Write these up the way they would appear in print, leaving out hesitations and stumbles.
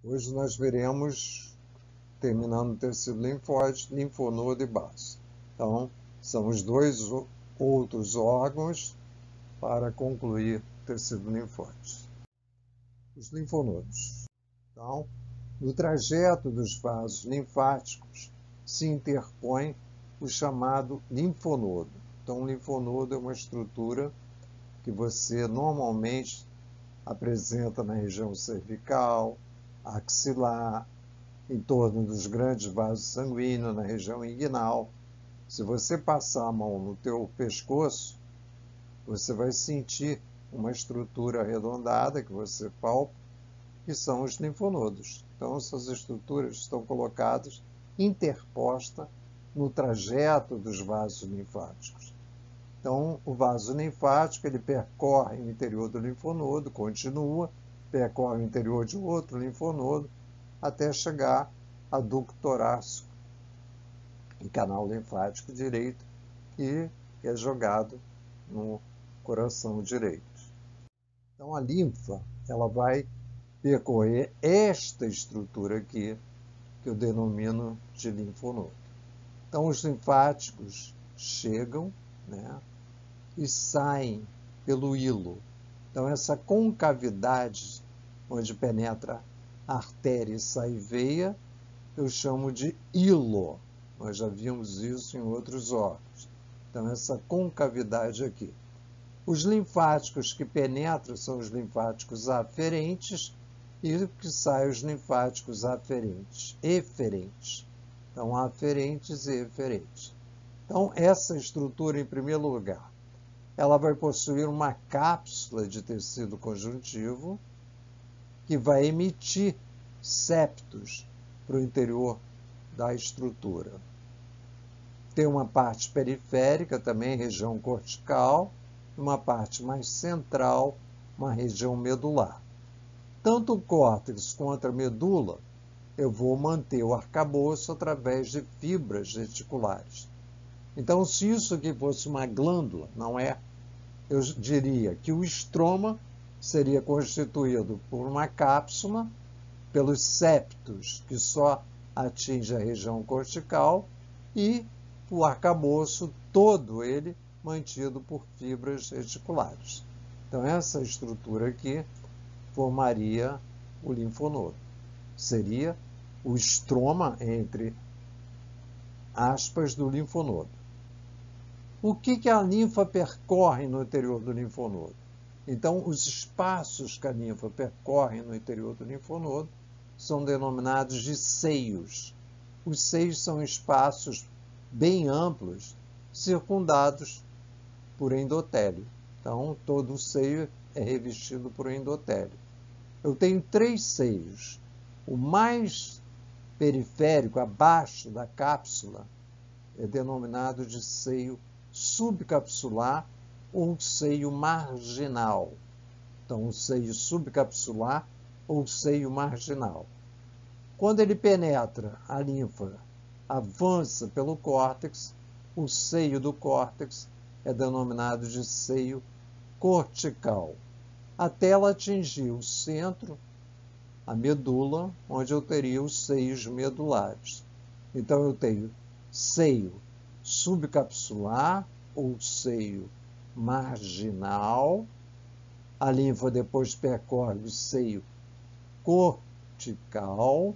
Hoje nós veremos, terminando o tecido linfóide, linfonodo e baço. Então, são os dois outros órgãos para concluir o tecido linfóide. Os linfonodos. Então, no trajeto dos vasos linfáticos se interpõe o chamado linfonodo. Então, o linfonodo é uma estrutura que você normalmente apresenta na região cervical, axilar, em torno dos grandes vasos sanguíneos, na região inguinal. Se você passar a mão no teu pescoço, você vai sentir uma estrutura arredondada que você palpa, que são os linfonodos. Então, essas estruturas estão colocadas interpostas no trajeto dos vasos linfáticos. Então, o vaso linfático ele percorre o interior do linfonodo, continua, percorre o interior de outro linfonodo, até chegar a ducto torácico e canal linfático direito, que é jogado no coração direito. Então, a linfa ela vai percorrer esta estrutura aqui, que eu denomino de linfonodo. Então, os linfáticos chegam, né, e saem pelo hilo. Então, essa concavidade onde penetra a artéria e sai veia, eu chamo de hilo. Nós já vimos isso em outros órgãos. Então, essa concavidade aqui. Os linfáticos que penetram são os linfáticos aferentes e que saem os linfáticos aferentes, eferentes. Então, aferentes e eferentes. Então, essa estrutura, em primeiro lugar, ela vai possuir uma cápsula de tecido conjuntivo que vai emitir septos para o interior da estrutura. Tem uma parte periférica, também região cortical, uma parte mais central, uma região medular. Tanto o córtex quanto a medula, eu vou manter o arcabouço através de fibras reticulares. Então, se isso aqui fosse uma glândula, não é? Eu diria que o estroma seria constituído por uma cápsula, pelos septos, que só atinge a região cortical, e o arcabouço, todo ele, mantido por fibras reticulares. Então, essa estrutura aqui formaria o linfonodo. Seria o estroma, entre aspas, do linfonodo. O que a linfa percorre no interior do linfonodo? Então, os espaços que a linfa percorre no interior do linfonodo são denominados de seios. Os seios são espaços bem amplos, circundados por endotélio. Então, todo o seio é revestido por endotélio. Eu tenho 3 seios. O mais periférico, abaixo da cápsula, é denominado de seio subcapsular ou seio marginal. Então, o seio subcapsular ou seio marginal. Quando ele penetra, a linfa avança pelo córtex, o seio do córtex é denominado de seio cortical, até ela atingir o centro, a medula, onde eu teria os seios medulares. Então, eu tenho seio subcapsular ou seio marginal. A linfa depois percorre o seio cortical,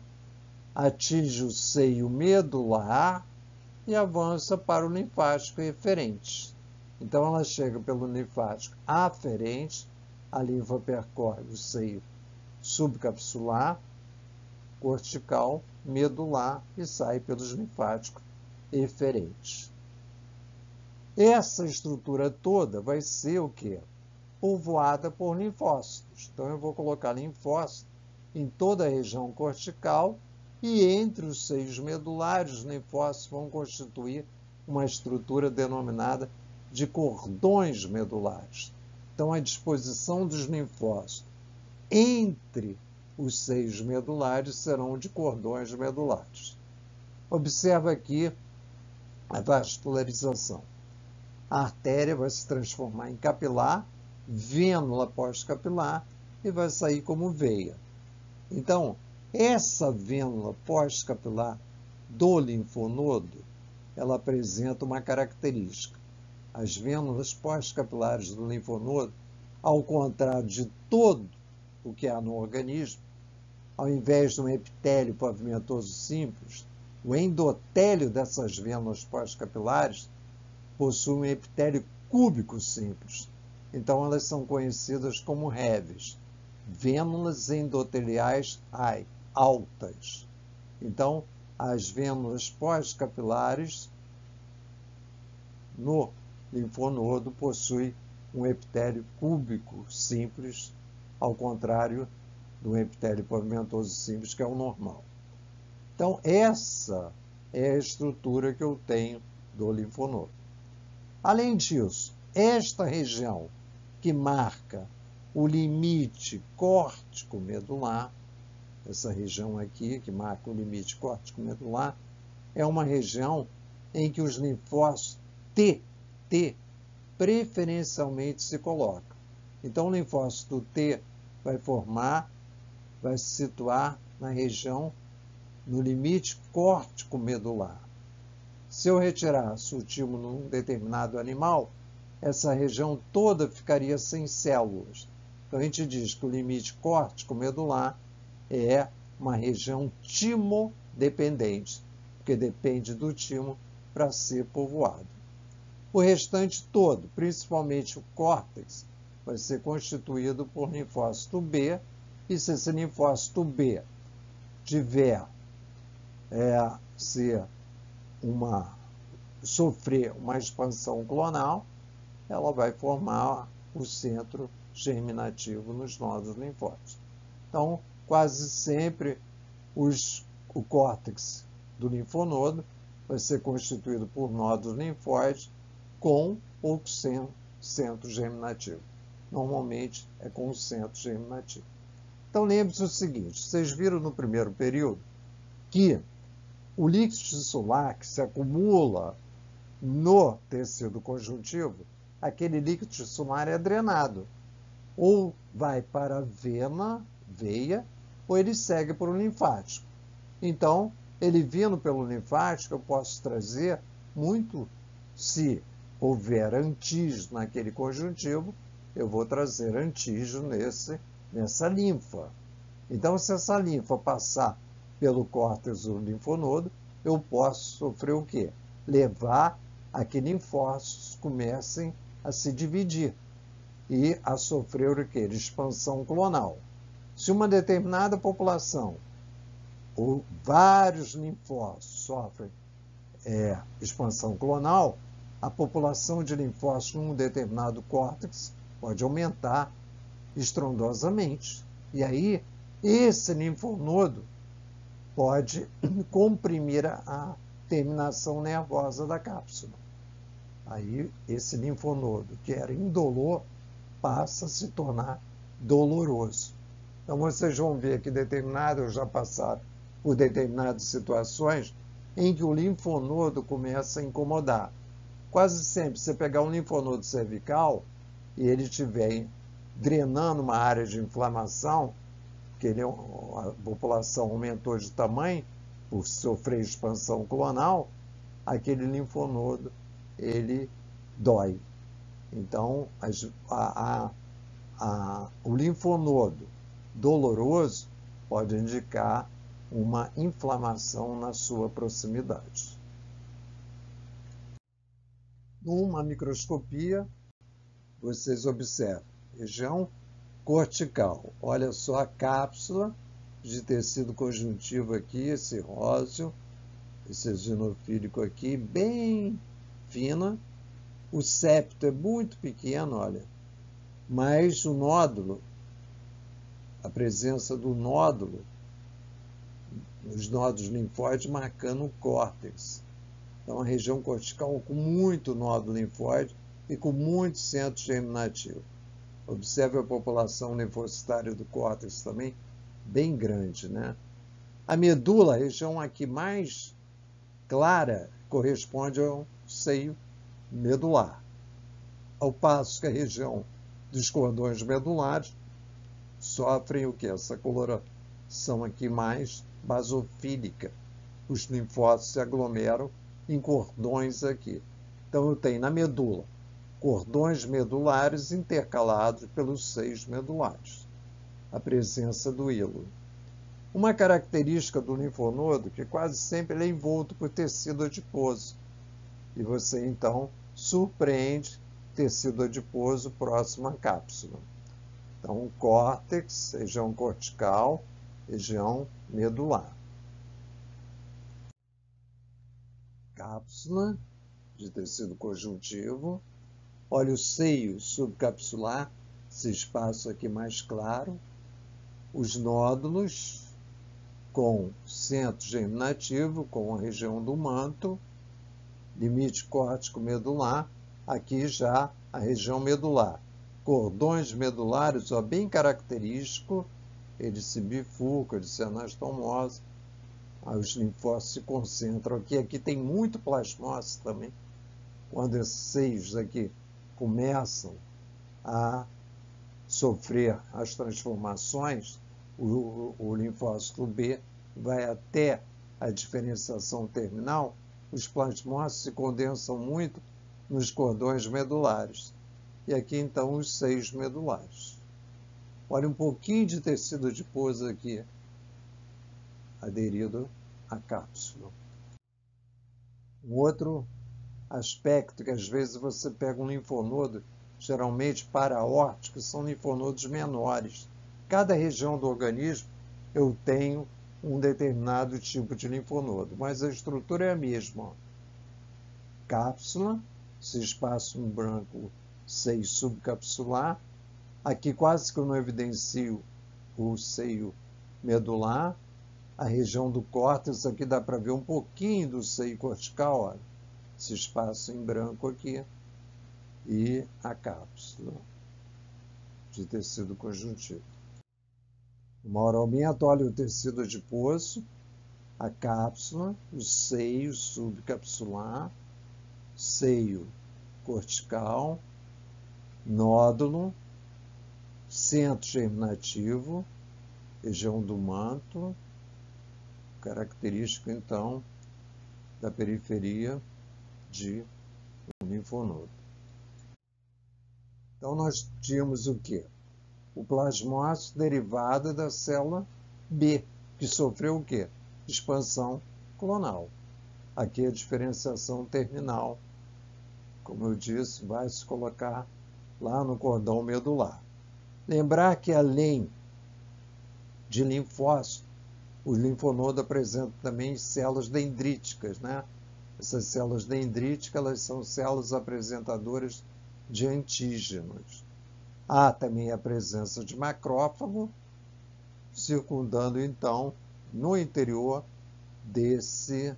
atinge o seio medular e avança para o linfático eferente. Então, ela chega pelo linfático aferente, a linfa percorre o seio subcapsular, cortical, medular e sai pelos linfáticos eferentes. Essa estrutura toda vai ser o quê? Povoada por linfócitos. Então, eu vou colocar linfócitos em toda a região cortical e entre os seios medulares, os linfócitos vão constituir uma estrutura denominada de cordões medulares. Então, a disposição dos linfócitos entre os seios medulares serão de cordões medulares. Observa aqui a vascularização. A artéria vai se transformar em capilar, vênula pós-capilar e vai sair como veia. Então, Essa vênula pós-capilar do linfonodo, ela apresenta uma característica. As vênulas pós-capilares do linfonodo, ao contrário de todo o que há no organismo, ao invés de um epitélio pavimentoso simples, o endotélio dessas vênulas pós-capilares possui um epitélio cúbico simples. Então, elas são conhecidas como REVs, vênulas endoteliais altas. Então, as vênulas pós-capilares no linfonodo possuem um epitélio cúbico simples, ao contrário do epitélio pavimentoso simples, que é o normal. Então, essa é a estrutura que eu tenho do linfonodo. Além disso, esta região que marca o limite córtico-medular, essa região aqui que marca o limite córtico-medular, é uma região em que os linfócitos T preferencialmente se colocam. Então, o linfócito T vai se situar na região, no limite córtico-medular. Se eu retirasse o timo num determinado animal, essa região toda ficaria sem células. Então, a gente diz que o limite córtico-medular é uma região timodependente, porque depende do timo para ser povoado. O restante todo, principalmente o córtex, vai ser constituído por linfócito B, e se esse linfócito B tiver sofrer uma expansão clonal, ela vai formar o centro germinativo nos nódulos linfóticos. Então, quase sempre o córtex do linfonodo vai ser constituído por nódulos linfóides com ou sem centro germinativo. Normalmente é com o centro germinativo. Então, lembre-se o seguinte, vocês viram no primeiro período que o líquido tissular que se acumula no tecido conjuntivo, aquele líquido tissular é drenado. Ou vai para a veia, ou ele segue por um linfático. Então, ele vindo pelo linfático, eu posso trazer muito, se houver antígeno naquele conjuntivo, eu vou trazer antígeno nessa linfa. Então, se essa linfa passar pelo córtex do linfonodo, eu posso sofrer o quê? Levar a que linfócitos comecem a se dividir e a sofrer o quê? Expansão clonal. Se uma determinada população ou vários linfócitos sofrem expansão clonal, a população de linfócitos num determinado córtex pode aumentar estrondosamente. E aí, esse linfonodo pode comprimir a terminação nervosa da cápsula. Aí, esse linfonodo, que era indolor, passa a se tornar doloroso. Então, vocês vão ver que eu já passaram por determinadas situações em que o linfonodo começa a incomodar. Quase sempre, se você pegar um linfonodo cervical e ele estiver drenando uma área de inflamação, porque a população aumentou de tamanho por sofrer expansão clonal, aquele linfonodo, ele dói. Então, o linfonodo doloroso pode indicar uma inflamação na sua proximidade. Numa microscopia, vocês observam região cortical. Olha só a cápsula de tecido conjuntivo aqui, esse róseo, esse eosinofílico aqui, bem fina. O septo é muito pequeno, olha, mas o nódulo, a presença do nódulo, os nódulos linfóides marcando o córtex. Então, a região cortical com muito nódulo linfóide e com muito centro germinativo. Observe a população linfocitária do córtex também, bem grande, né? A medula, a região aqui mais clara, corresponde ao seio medular. Ao passo que a região dos cordões medulares sofrem o quê? Essa são aqui mais basofílicas. Os linfócitos se aglomeram em cordões aqui. Então, eu tenho na medula cordões medulares intercalados pelos seios medulares. A presença do hilo. Uma característica do linfonodo é que quase sempre ele é envolto por tecido adiposo. E você, então, surpreende tecido adiposo próximo à cápsula. Então, córtex, região cortical, região medular. Cápsula de tecido conjuntivo. Olha o seio subcapsular, esse espaço aqui mais claro. Os nódulos com centro germinativo, com a região do manto, limite córtico medular, aqui já a região medular. Cordões medulares, ó, bem característico, eles se bifurcam, eles se anastomosam. Os linfócitos se concentram aqui. Aqui tem muito plasmócito também. Quando esses seios aqui começam a sofrer as transformações, o linfócito B vai até a diferenciação terminal, os plasmócitos se condensam muito nos cordões medulares. E aqui, então, os seios medulares. Olha um pouquinho de tecido adiposo aqui, aderido à cápsula. Um outro aspecto que, às vezes, você pega um linfonodo, geralmente paraórtico, são linfonodos menores. Cada região do organismo eu tenho um determinado tipo de linfonodo, mas a estrutura é a mesma. Cápsula, esse espaço em branco, seio subcapsular. Aqui quase que eu não evidencio o seio medular. A região do córtex, aqui dá para ver um pouquinho do seio cortical, olha, esse espaço em branco aqui. E a cápsula de tecido conjuntivo. O maior aumento, olha o tecido adiposo, a cápsula, o seio subcapsular, seio cortical, nódulo, centro germinativo, região do manto, característico, então, da periferia de um linfonodo. Então, nós tínhamos o quê? O plasmócito derivado da célula B, que sofreu o quê? Expansão clonal. Aqui a diferenciação terminal, como eu disse, vai se colocar lá no cordão medular. Lembrar que além de linfócito, os linfonodos apresentam também células dendríticas, né? Essas células dendríticas, elas são células apresentadoras de antígenos. Há também a presença de macrófago, circundando, então, no interior desse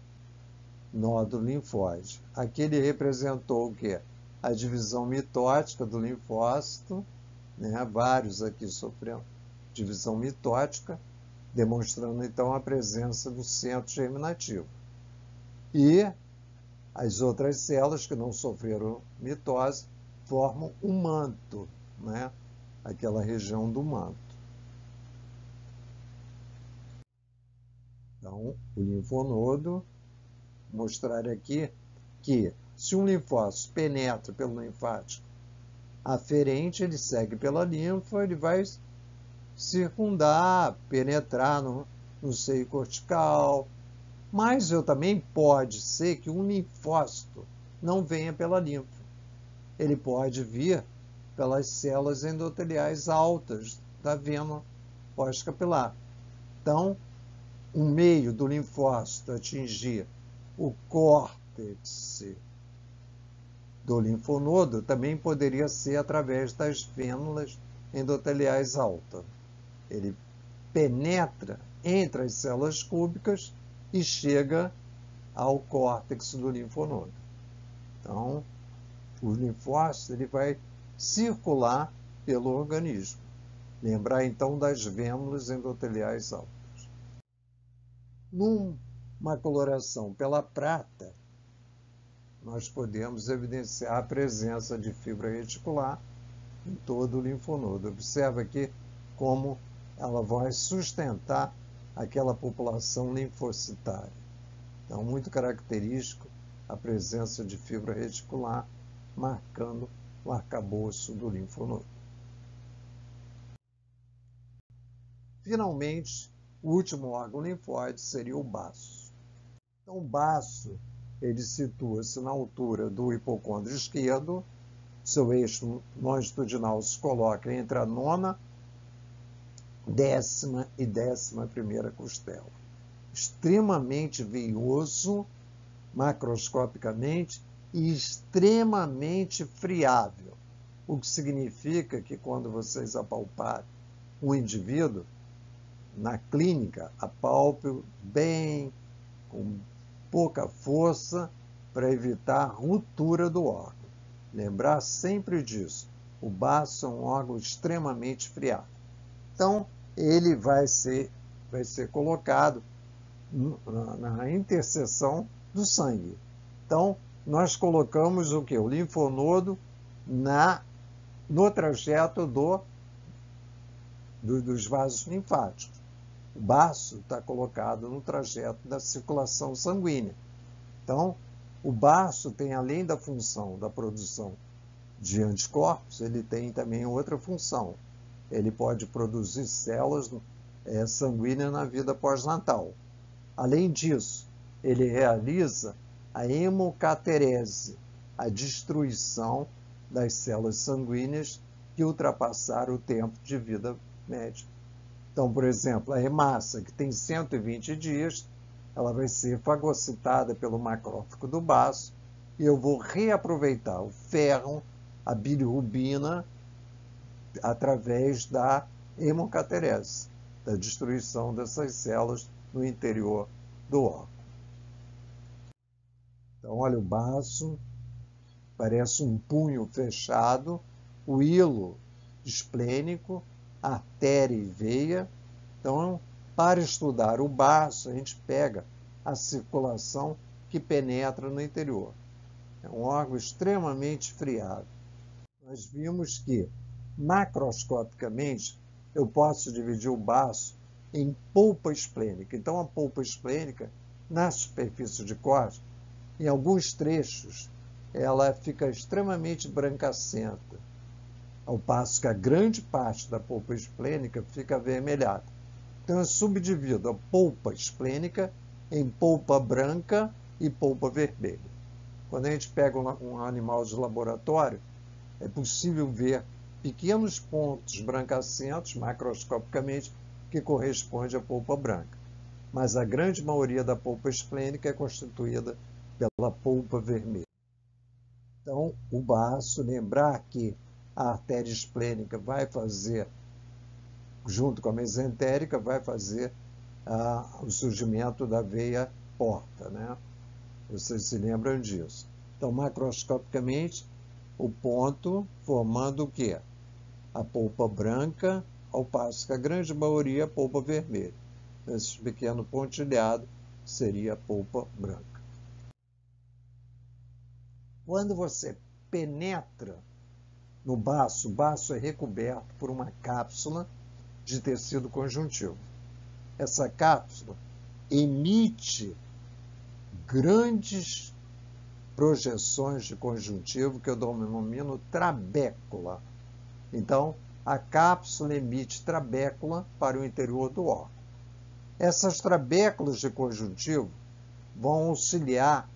nódulo linfóide. Aqui ele representou o quê? A divisão mitótica do linfócito, né? Vários aqui sofrendo divisão mitótica, demonstrando, então, a presença do centro germinativo. E as outras células que não sofreram mitose formam um manto, né? Aquela região do manto. Então, o linfonodo, mostrar aqui que se um linfócito penetra pelo linfático aferente, ele segue pela linfa, ele vai circundar, penetrar no seio cortical. Mas também pode ser que um linfócito não venha pela linfa. Ele pode vir pelas células endoteliais altas da vena pós-capilar. Então, o meio do linfócito atingir o córtex do linfonodo também poderia ser através das vênulas endoteliais altas. Ele penetra entre as células cúbicas e chega ao córtex do linfonodo. Então, o linfócito ele vai circular pelo organismo. Lembrar, então, das vênulas endoteliais altas. Numa coloração pela prata, nós podemos evidenciar a presença de fibra reticular em todo o linfonodo. Observa aqui como ela vai sustentar aquela população linfocitária. Então, muito característico a presença de fibra reticular, marcando o arcabouço do linfonodo. Finalmente, o último órgão linfóide seria o baço. Então, o baço, ele situa-se na altura do hipocôndrio esquerdo, seu eixo longitudinal se coloca entre a 9ª, 10ª e 11ª costela. Extremamente veioso, macroscopicamente, e extremamente friável, o que significa que quando vocês apalparem um indivíduo, na clínica, apalpe bem, com pouca força, para evitar a ruptura do órgão. Lembrar sempre disso. O baço é um órgão extremamente friável. Então, ele vai ser colocado na interseção do sangue. Então, nós colocamos o quê? O linfonodo no trajeto dos vasos linfáticos. O baço está colocado no trajeto da circulação sanguínea. Então, o baço tem, além da função da produção de anticorpos, ele tem também outra função. Ele pode produzir células sanguíneas na vida pós-natal. Além disso, ele realiza a hemocaterese, a destruição das células sanguíneas que ultrapassaram o tempo de vida média. Então, por exemplo, a hemácia, que tem 120 dias, ela vai ser fagocitada pelo macrófago do baço e eu vou reaproveitar o ferro, a bilirrubina, através da hemocaterese, da destruição dessas células no interior do órgão. Então, olha o baço, parece um punho fechado, o hilo esplênico, artéria e veia. Então, para estudar o baço, a gente pega a circulação que penetra no interior. É um órgão extremamente friável. Nós vimos que, macroscopicamente, eu posso dividir o baço em polpa esplênica. Então, a polpa esplênica, na superfície de corte, em alguns trechos, ela fica extremamente brancacenta, ao passo que a grande parte da polpa esplênica fica avermelhada. Então, eu subdivido a polpa esplênica em polpa branca e polpa vermelha. Quando a gente pega um animal de laboratório, é possível ver pequenos pontos brancacentos, macroscopicamente, que corresponde à polpa branca. Mas a grande maioria da polpa esplênica é constituída pela polpa vermelha. Então, o baço, lembrar que a artéria esplênica vai fazer, junto com a mesentérica, vai fazer o surgimento da veia porta, né? Vocês se lembram disso. Então, macroscopicamente, o ponto formando o quê? A polpa branca, ao passo que a grande maioria é a polpa vermelha. Esse pequeno pontilhado seria a polpa branca. Quando você penetra no baço, o baço é recoberto por uma cápsula de tecido conjuntivo. Essa cápsula emite grandes projeções de conjuntivo que eu denomino trabécula. Então, a cápsula emite trabécula para o interior do órgão. Essas trabéculas de conjuntivo vão auxiliar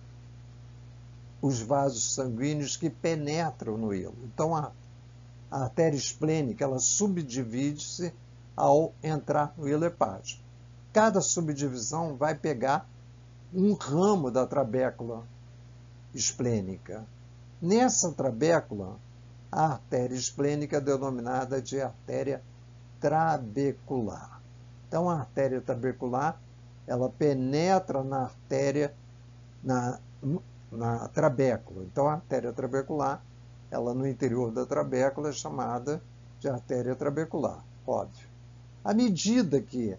os vasos sanguíneos que penetram no hilo. Então, a artéria esplênica, ela subdivide-se ao entrar no hilo hepático. Cada subdivisão vai pegar um ramo da trabécula esplênica. Nessa trabécula, a artéria esplênica é denominada de artéria trabecular. Então, a artéria trabecular, ela penetra na artéria, na trabécula. Então, a artéria trabecular, ela no interior da trabécula é chamada de artéria trabecular, óbvio. À medida que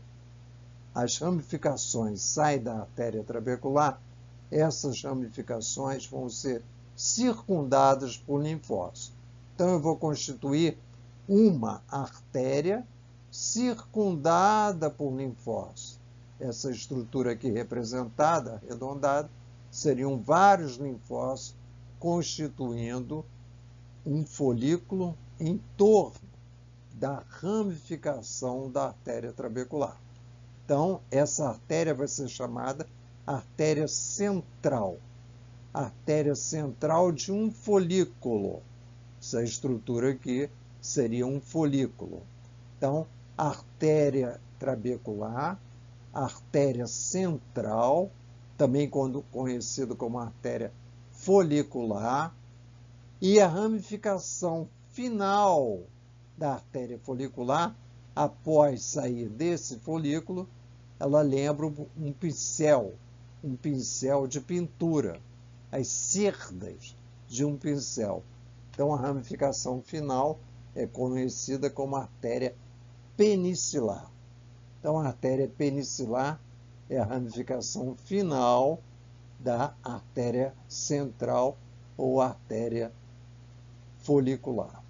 as ramificações saem da artéria trabecular, essas ramificações vão ser circundadas por linfócitos. Então, eu vou constituir uma artéria circundada por linfócitos. Essa estrutura aqui representada, arredondada, seriam vários linfócitos constituindo um folículo em torno da ramificação da artéria trabecular. Então, essa artéria vai ser chamada artéria central de um folículo. Essa estrutura aqui seria um folículo. Então, artéria trabecular, artéria central, também conhecido como artéria folicular, e a ramificação final da artéria folicular, após sair desse folículo, ela lembra um pincel de pintura, as cerdas de um pincel. Então, a ramificação final é conhecida como artéria penicilar. Então, a artéria penicilar é a ramificação final da artéria central ou artéria folicular.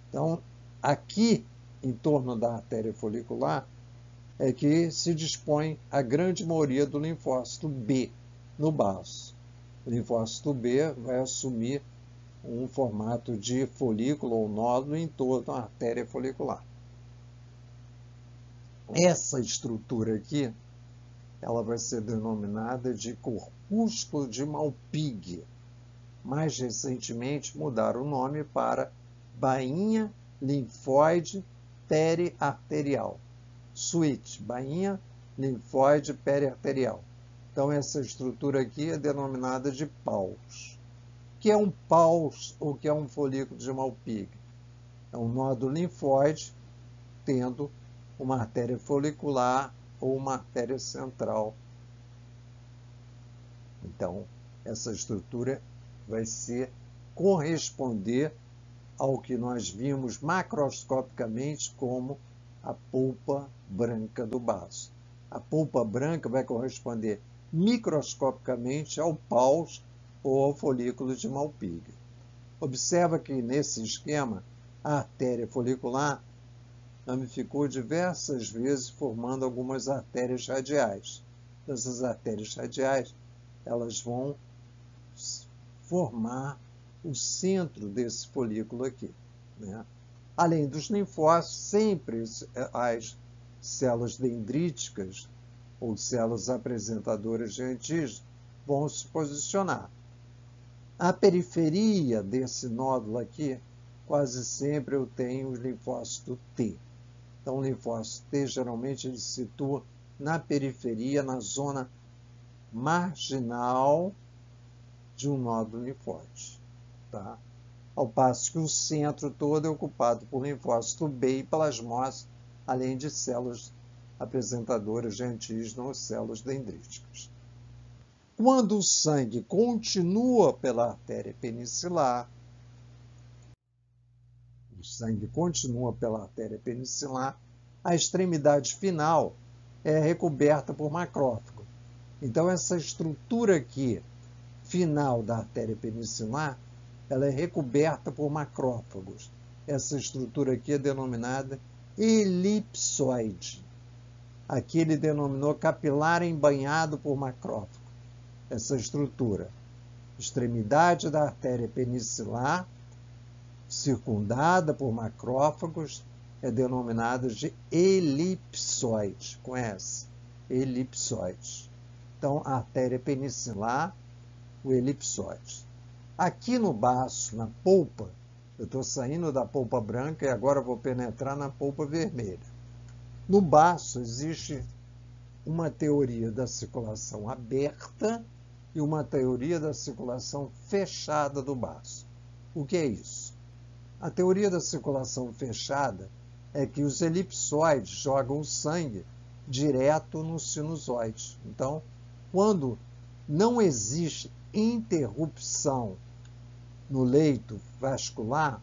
Então, aqui, em torno da artéria folicular, é que se dispõe a grande maioria do linfócito B no baço. O linfócito B vai assumir um formato de folículo ou nódulo em torno da artéria folicular. Essa estrutura aqui, ela vai ser denominada de corpúsculo de Malpighi. Mais recentemente mudaram o nome para bainha linfóide periarterial. SWIT, bainha linfóide periarterial. Então, essa estrutura aqui é denominada de Pals. O que é um Pals ou o que é um folículo de Malpighi? É um nódulo linfóide tendo uma artéria folicular ou uma artéria central. Então, essa estrutura vai corresponder ao que nós vimos macroscopicamente como a polpa branca do baço. A polpa branca vai corresponder microscopicamente ao Pals ou ao folículo de Malpighi. Observa que nesse esquema a artéria folicular ramificou diversas vezes, formando algumas artérias radiais. Essas artérias radiais, elas vão formar o centro desse folículo aqui, né? Além dos linfócitos, sempre as células dendríticas ou células apresentadoras de antígeno vão se posicionar. A periferia desse nódulo aqui, quase sempre eu tenho o linfócito T. Então, o linfócito T, geralmente, ele se situa na periferia, na zona marginal de um nódulo linfóide, tá? Ao passo que o centro todo é ocupado por linfócito B e plasmócito, além de células apresentadoras de antígeno ou células dendríticas. Quando o sangue continua pela artéria penicilar, a extremidade final é recoberta por macrófago. Então, essa estrutura aqui, final da artéria penicilar, ela é recoberta por macrófagos. Essa estrutura aqui é denominada elipsoide. Aqui ele denominou capilar embanhado por macrófago. Essa estrutura, extremidade da artéria penicilar, circundada por macrófagos, é denominada de elipsoide, com S, elipsoide. Então, a artéria penicilar, o elipsoide. Aqui no baço, na polpa, eu estou saindo da polpa branca e agora vou penetrar na polpa vermelha. No baço existe uma teoria da circulação aberta e uma teoria da circulação fechada do baço. O que é isso? A teoria da circulação fechada é que os elipsoides jogam o sangue direto no sinusoide. Então, quando não existe interrupção no leito vascular,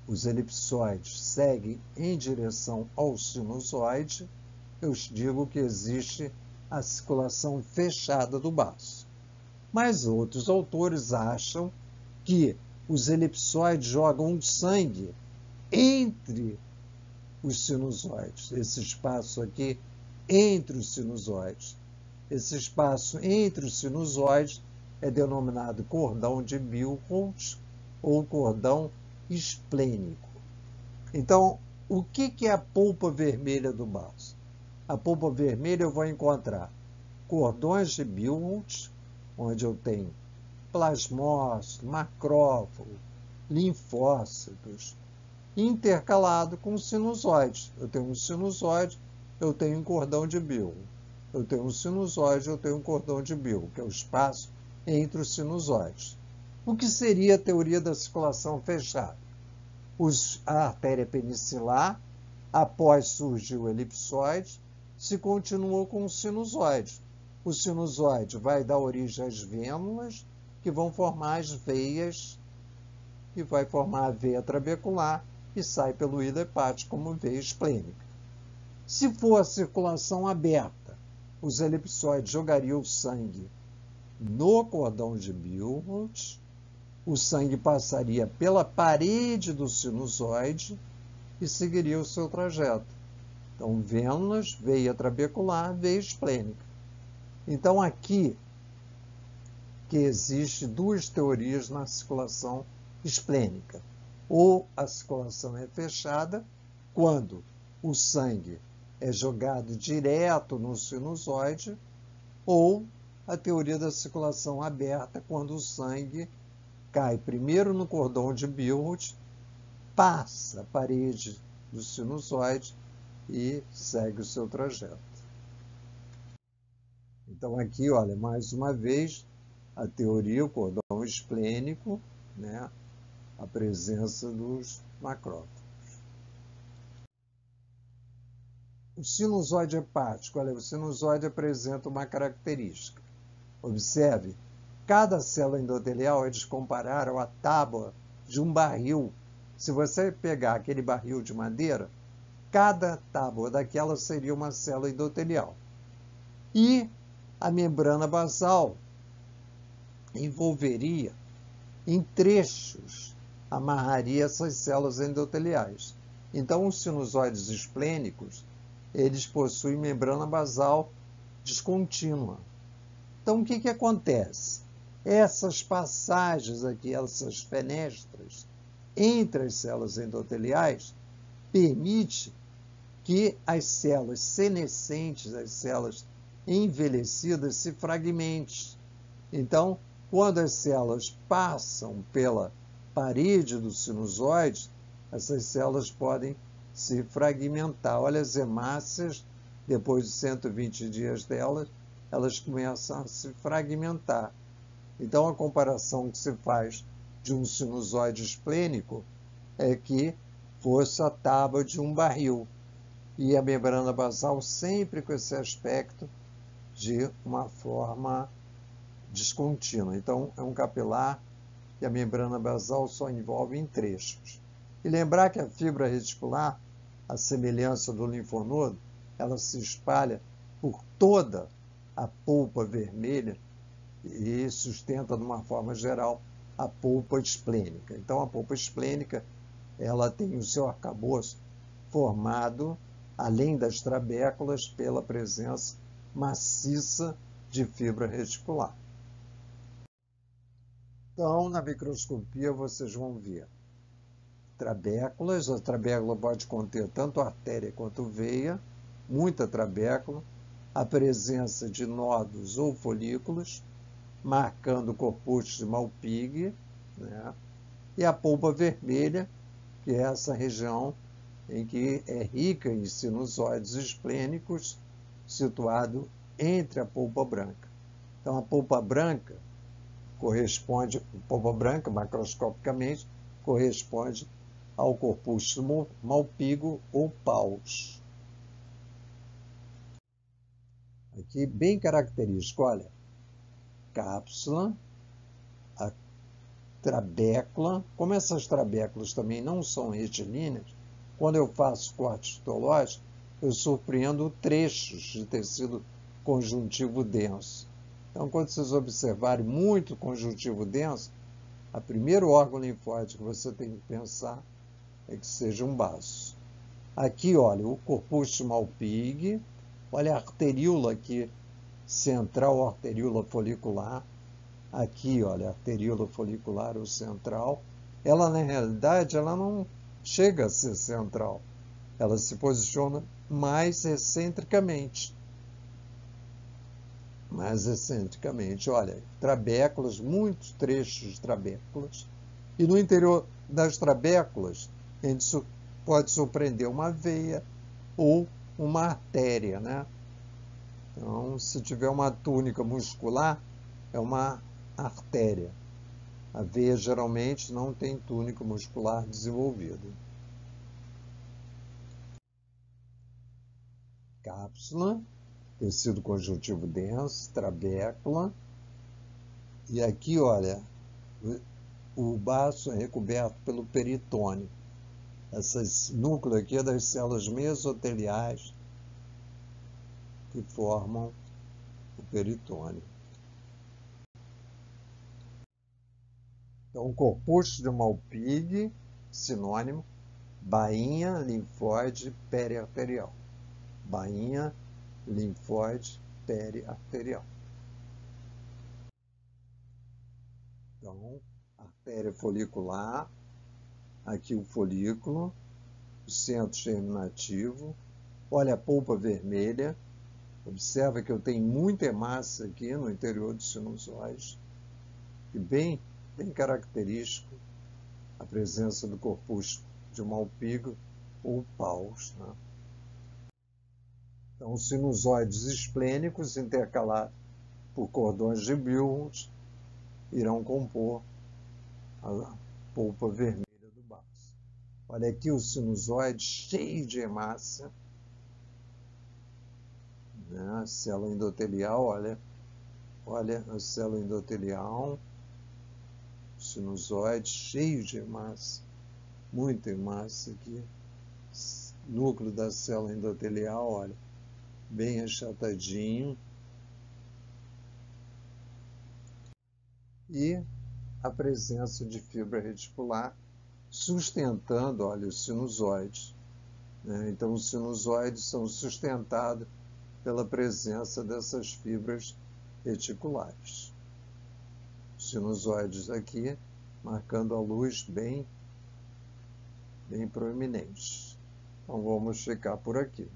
os elipsoides seguem em direção ao sinusoide, eu digo que existe a circulação fechada do baço. Mas outros autores acham que os elipsoides jogam sangue entre os sinusoides, esse espaço aqui entre os sinusoides. Esse espaço entre os sinusoides é denominado cordão de Biot ou cordão esplênico. Então, o que é a polpa vermelha do baço? A polpa vermelha eu vou encontrar cordões de Biot, onde eu tenho plasmócitos, macrófagos, linfócitos, intercalado com sinusoides. Eu tenho um sinusoide, eu tenho um cordão de Biot. Eu tenho um sinusoide, eu tenho um cordão de Biot, que é o espaço entre os sinusoides. O que seria a teoria da circulação fechada? A artéria penicilar, após surgir o elipsoide, se continuou com o sinusoide. O sinusoide vai dar origem às vênulas, que vão formar as veias, que vai formar a veia trabecular e sai pelo hilo hepático como veia esplênica. Se for a circulação aberta, os elipsoides jogariam o sangue no cordão de Biot, o sangue passaria pela parede do sinusoide e seguiria o seu trajeto. Então, vênulas, veia trabecular, veia esplênica. Então, aqui que existe duas teorias na circulação esplênica. Ou a circulação é fechada, quando o sangue é jogado direto no sinusoide, ou a teoria da circulação aberta, quando o sangue cai primeiro no cordão de Biot, passa a parede do sinusoide e segue o seu trajeto. Então aqui, olha, mais uma vez, a teoria, o cordão esplênico, né, a presença dos macrófagos. O sinusoide hepático, olha, o sinusoide apresenta uma característica. Observe, cada célula endotelial é descomparável à tábua de um barril. Se você pegar aquele barril de madeira, cada tábua daquela seria uma célula endotelial. E a membrana basal envolveria em trechos, amarraria essas células endoteliais. Então, os sinusoides esplênicos, eles possuem membrana basal descontínua. Então, o que acontece? Essas passagens aqui, essas fenestras entre as células endoteliais, permite que as células senescentes, as células envelhecidas, se fragmentem. Então, quando as células passam pela parede do sinusoide, essas células podem se fragmentar. Olha as hemácias, depois de 120 dias delas, elas começam a se fragmentar. Então, a comparação que se faz de um sinusoide esplênico é que fosse a tábua de um barril. E a membrana basal sempre com esse aspecto de uma forma descontínua. Então, é um capilar e a membrana basal só envolve em trechos. E lembrar que a fibra reticular, a semelhança do linfonodo, ela se espalha por toda a polpa vermelha e sustenta, de uma forma geral, a polpa esplênica. Então, a polpa esplênica, ela tem o seu arcabouço formado, além das trabéculas, pela presença maciça de fibra reticular. Então, na microscopia, vocês vão ver trabéculas. A trabécula pode conter tanto artéria quanto veia, muita trabécula, a presença de nódulos ou folículos, marcando o corpúsculo de Malpighi, né? E a polpa vermelha, que é essa região em que é rica em sinusoides esplênicos, situado entre a polpa branca. Então, a polpa branca corresponde, polpa branca, macroscopicamente, corresponde ao corpúsculo Malpighi ou Paus. Aqui, bem característico, olha, cápsula, a trabécula. Como essas trabéculas também não são retilíneas, quando eu faço corte histológico, eu surpreendo trechos de tecido conjuntivo denso. Então, quando vocês observarem muito conjuntivo denso, o primeiro órgão linfóide que você tem que pensar é que seja um baço. Aqui, olha, o corpúsculo Malpighi, olha a arteríola aqui, central arteríola folicular. Aqui, olha, a arteríola folicular, o central. Ela, na realidade, ela não chega a ser central. Ela se posiciona mais excentricamente. Mais excentricamente. Olha, trabéculas, muitos trechos de trabéculas. E no interior das trabéculas, a gente pode surpreender uma veia ou uma artéria, né? Então, se tiver uma túnica muscular, é uma artéria. A veia geralmente não tem túnica muscular desenvolvida. Cápsula, tecido conjuntivo denso, trabécula. E aqui, olha, o baço é recoberto pelo peritônio. Esse núcleo aqui é das células mesoteliais que formam o peritônio. Então, o corpúsculo de Malpighi, sinônimo, bainha linfóide periarterial. Bainha linfóide periarterial. Então, artéria folicular, aqui o folículo, o centro germinativo. Olha a polpa vermelha. Observa que eu tenho muita hemácia aqui no interior do sinusoide. E bem característico a presença do corpúsculo de Malpighi ou paus, né? Então, os sinusoides esplênicos intercalados por cordões de Billings irão compor a polpa vermelha do baço. Olha aqui o sinusoide cheio de hemácia, né? A célula endotelial, olha a célula endotelial, sinusoide cheio de hemácia, muita hemácia aqui. Núcleo da célula endotelial, olha, bem achatadinho. E a presença de fibra reticular sustentando, olha, os sinusoides, né? Então, os sinusoides são sustentados pela presença dessas fibras reticulares. Os sinusoides aqui, marcando a luz bem proeminente. Então, vamos ficar por aqui.